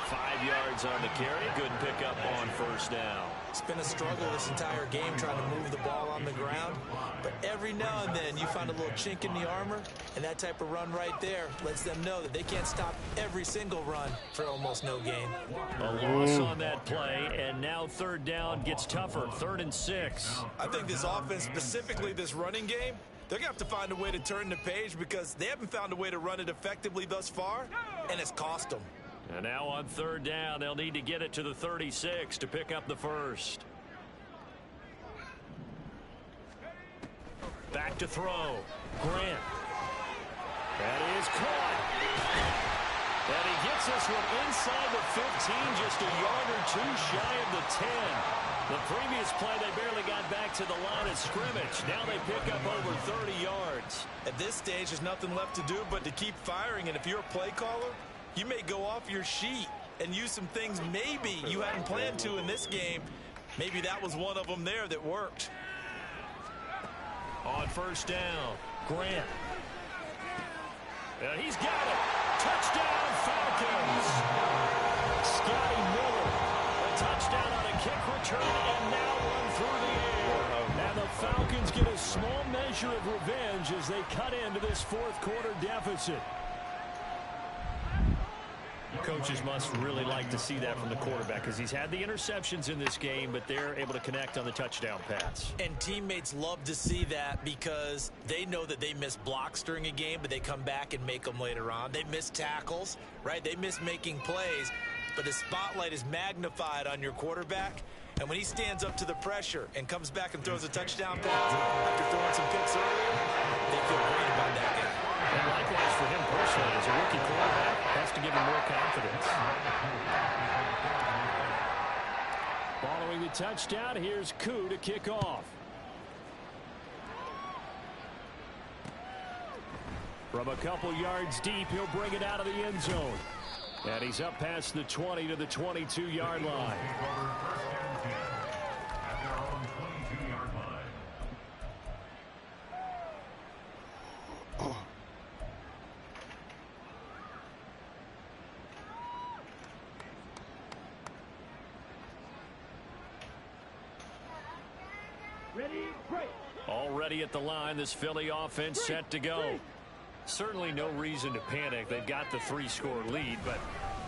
5 yards on the carry. Good pickup on 1st down. It's been a struggle this entire game trying to move the ball on the ground. But every now and then you find a little chink in the armor, and that type of run right there lets them know that they can't stop every single run for almost no gain. A loss on that play, and now 3rd down gets tougher. 3rd and 6. I think this offense, specifically this running game, they're going to have to find a way to turn the page because they haven't found a way to run it effectively thus far, and it's cost them. And now on 3rd down, they'll need to get it to the 36 to pick up the 1st. Back to throw. Grant. That is caught. And he gets this one inside the 15, just a yard or two shy of the 10. The previous play, they barely got back to the line of scrimmage. Now they pick up over 30 yards. At this stage, there's nothing left to do but to keep firing. And if you're a play caller, you may go off your sheet and use some things maybe you hadn't planned to in this game. Maybe that was one of them there that worked. On first down, Grant. And he's got it. Touchdown, Falcons. Scotty Miller. A touchdown on a kick return and now run through the air. And the Falcons get a small measure of revenge as they cut into this fourth quarter deficit. Coaches must really like to see that from the quarterback because he's had the interceptions in this game, but they're able to connect on the touchdown pass. And teammates love to see that because they know that they miss blocks during a game, but they come back and make them later on. They miss tackles, right? They miss making plays, but the spotlight is magnified on your quarterback. And when he stands up to the pressure and comes back and throws a touchdown pass after throwing some picks earlier, they feel great about that guy. And likewise for him personally, as a rookie quarterback, has to give him more confidence. Following the touchdown, here's Koo to kick off. From a couple yards deep, he'll bring it out of the end zone. And he's up past the 20 to the 22-yard line. Already at the line, this Philly offense set to go. Certainly no reason to panic. They've got the 3-score lead, but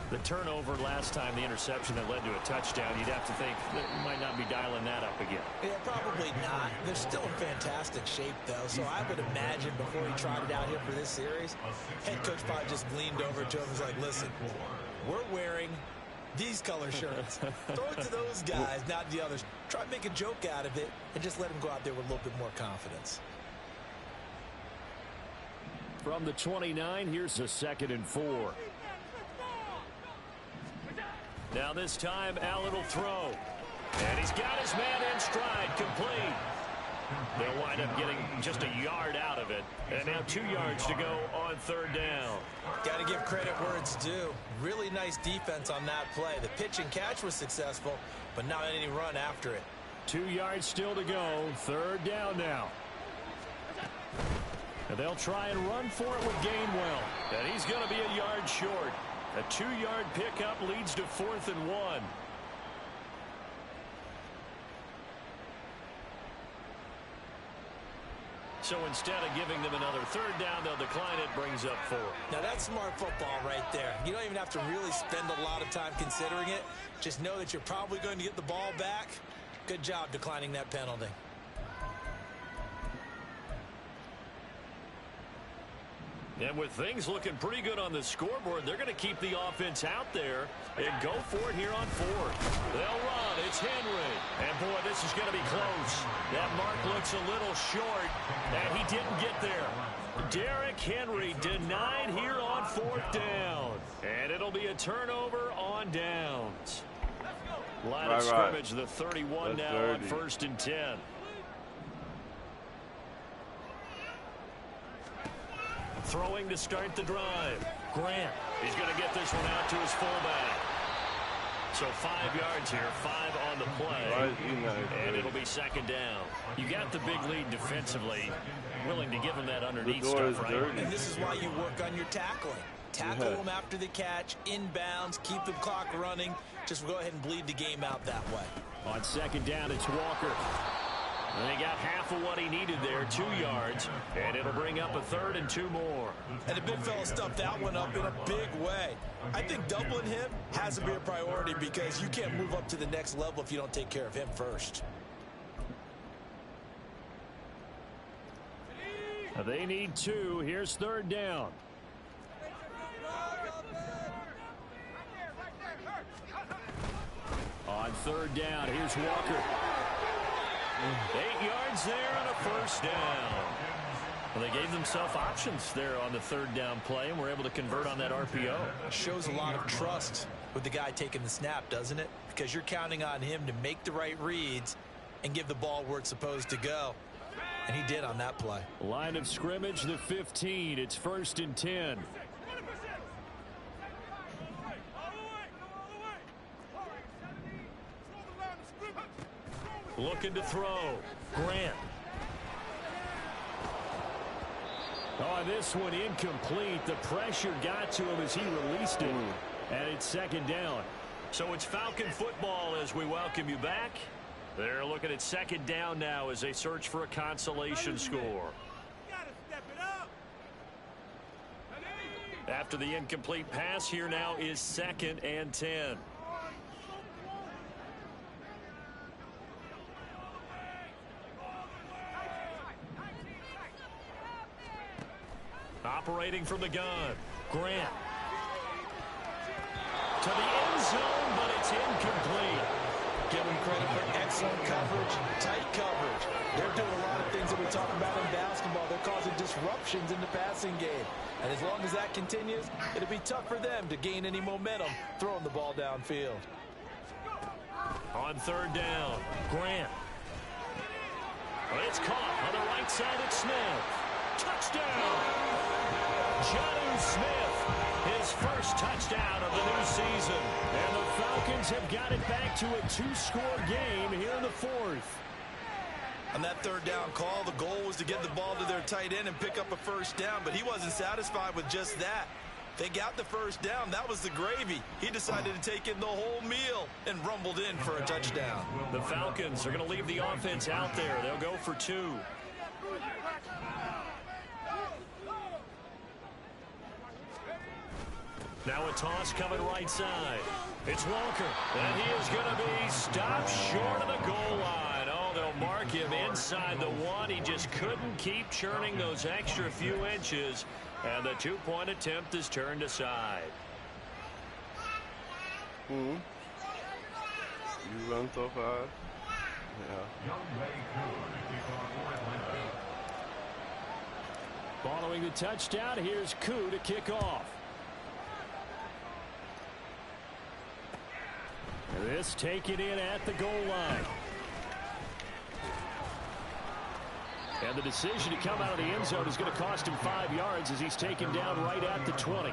the turnover last time, the interception that led to a touchdown, you'd have to think that you might not be dialing that up again. Yeah, probably not. They're still in fantastic shape, though, so I would imagine before he trotted out here for this series, head coach probably just leaned over to him and was like, listen, we're wearing these color shirts. Throw it to those guys, not the others. Try to make a joke out of it and just let them go out there with a little bit more confidence. From the 29, here's a 2nd and 4. Now this time, Allen will throw. And he's got his man in stride, complete. They'll wind up getting just a yard out of it. And now 2 yards to go on 3rd down. Got to give credit where it's due. Really nice defense on that play. The pitch and catch was successful, but not any run after it. 2 yards still to go. 3rd down now. And they'll try and run for it with Gainwell. And he's going to be a yard short. A 2-yard pickup leads to 4th and 1. So instead of giving them another 3rd down, they'll decline it, brings up 4. Now that's smart football right there. You don't even have to really spend a lot of time considering it. Just know that you're probably going to get the ball back. Good job declining that penalty. And with things looking pretty good on the scoreboard, they're going to keep the offense out there and go for it here on 4th. They'll run. It's Henry. And, boy, this is going to be close. That mark looks a little short, and he didn't get there. Derrick Henry denied here on 4th down. And it'll be a turnover on downs. Line of scrimmage, the 31 now 30. On 1st and 10. Throwing to start the drive. Grant. He's going to get this one out to his fullback. So 5 yards here, 5 on the play. And it'll be 2nd down. You got the big lead defensively. Willing to give him that underneath stuff, right? And this is why you work on your tackling. Tackle them after the catch, inbounds, keep the clock running. Just go ahead and bleed the game out that way. On 2nd down, it's Walker. And they got half of what he needed there, 2 yards, and it'll bring up a 3rd and 2 more. And the big fella stuffed that one up in a big way. I think doubling him has to be a priority because you can't move up to the next level if you don't take care of him first. They need 2. Here's 3rd down. On 3rd down, here's Walker. 8 yards there on a first down. Well, they gave themselves options there on the third down play and were able to convert on that RPO. Shows a lot of trust with the guy taking the snap, doesn't it? Because you're counting on him to make the right reads and give the ball where it's supposed to go. And he did on that play. Line of scrimmage, the 15. It's 1st and 10. Looking to throw. Grant. Oh, this one incomplete. The pressure got to him as he released it. And it's 2nd down. So it's Falcon football as we welcome you back. They're looking at 2nd down now as they search for a consolation score. After the incomplete pass, here now is 2nd and 10. Operating from the gun, Grant. To the end zone, but it's incomplete. Give them credit for excellent coverage, tight coverage. They're doing a lot of things that we talk about in basketball. They're causing disruptions in the passing game. And as long as that continues, it'll be tough for them to gain any momentum throwing the ball downfield. On 3rd down, Grant. It's caught on the right side at Smith. Touchdown! Jonnu Smith, his first touchdown of the new season. And the Falcons have got it back to a 2-score game here in the 4th. On that 3rd down call, the goal was to get the ball to their tight end and pick up a first down, but he wasn't satisfied with just that. They got the first down. That was the gravy. He decided to take in the whole meal and rumbled in for a touchdown. The Falcons are going to leave the offense out there. They'll go for 2. Now a toss coming right side. It's Walker. And he is going to be stopped short of the goal line. Oh, they'll mark him inside the 1. He just couldn't keep churning those extra few inches. And the 2-point attempt is turned aside. You run so fast. Yeah. Following the touchdown, here's Koo to kick off. This taken in at the goal line. And the decision to come out of the end zone is going to cost him 5 yards as he's taken down right at the 20.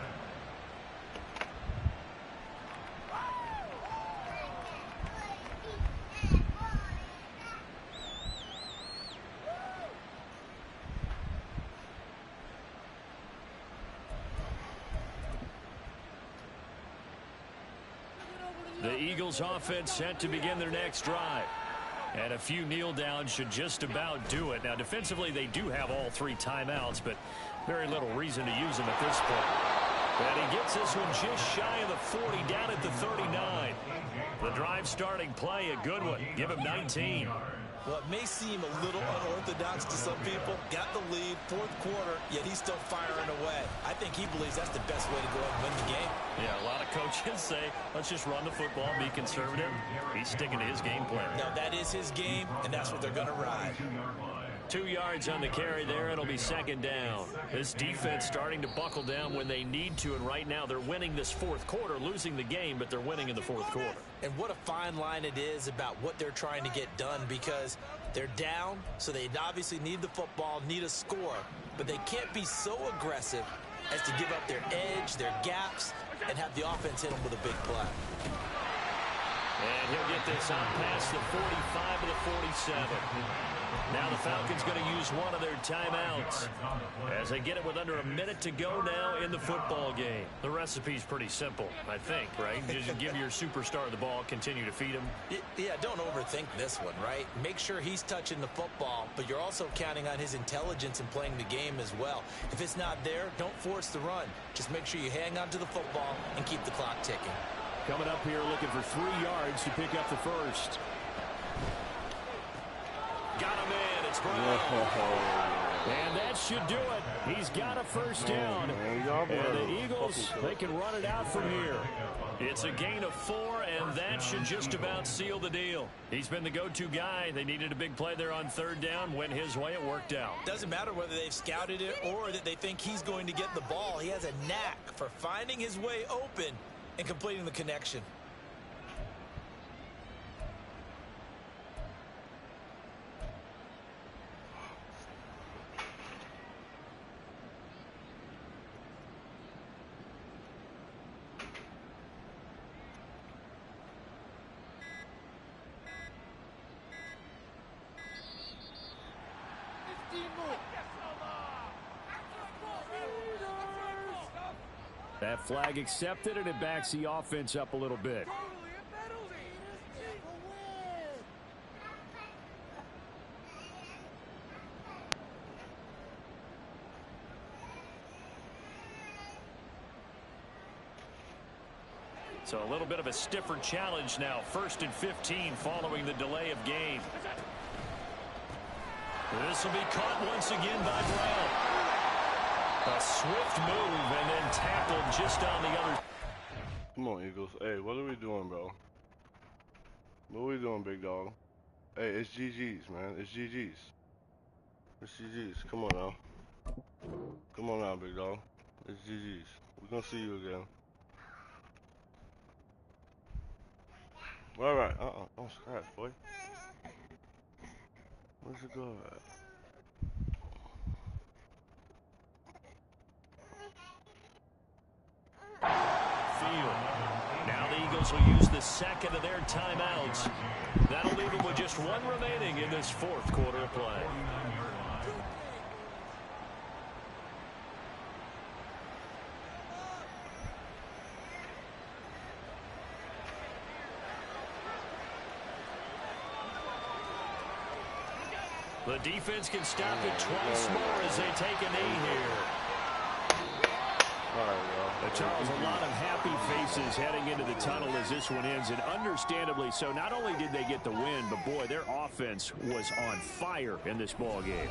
The Eagles offense set to begin their next drive. And a few kneel downs should just about do it. Now defensively they do have all 3 timeouts, but very little reason to use them at this point. And he gets this one just shy of the 40 down at the 39. The drive starting play, a good one. Give him 19. Well, it may seem a little unorthodox to some people. Got the lead, 4th quarter, yet he's still firing away. I think he believes that's the best way to go and win the game. Yeah, a lot of coaches say, let's just run the football, be conservative. He's sticking to his game plan. Now, that is his game, and that's what they're going to ride. 2 yards on the carry there. It'll be 2nd down. This defense starting to buckle down when they need to, and right now they're winning this 4th quarter, losing the game, but they're winning in the 4th quarter. And what a fine line it is about what they're trying to get done, because they're down, so they obviously need the football, need a score, but they can't be so aggressive as to give up their edge, their gaps, and have the offense hit them with a big play. And he'll get this out past the 45 to the 47. Now the Falcons going to use one of their timeouts as they get it with under a minute to go now in the football game. The recipe's pretty simple, I think, right? Just give your superstar the ball, continue to feed him. Yeah, don't overthink this one, right? Make sure he's touching the football, but you're also counting on his intelligence in playing the game as well. If it's not there, don't force the run. Just make sure you hang on to the football and keep the clock ticking. Coming up here looking for 3 yards to pick up the first. Got him in. It's Brown. And that should do it. He's got a first down. And the Eagles, they can run it out from here. It's a gain of 4, and that should just about seal the deal. He's been the go-to guy. They needed a big play there on third down. Went his way. It worked out. Doesn't matter whether they've scouted it or that they think he's going to get the ball. He has a knack for finding his way open and completing the connection. That flag accepted, and it backs the offense up a little bit. So a little bit of a stiffer challenge now. 1st and 15 following the delay of game. This will be caught once again by Brown. A swift move and then tackled just on the other. Come on, Eagles. Hey, what are we doing, bro? What are we doing, big dog? Hey, it's GG's, man. It's GG's. It's GG's. Come on now. Come on now, big dog. It's GG's. We're gonna see you again. Alright, don't scratch, boy. Where's it go at? Now the Eagles will use the second of their timeouts. That'll leave them with just 1 remaining in this 4th quarter of play. The defense can stop it twice more as they take a knee here. Charles, a lot of happy faces heading into the tunnel as this one ends, and understandably so. Not only did they get the win, but boy, their offense was on fire in this ball game.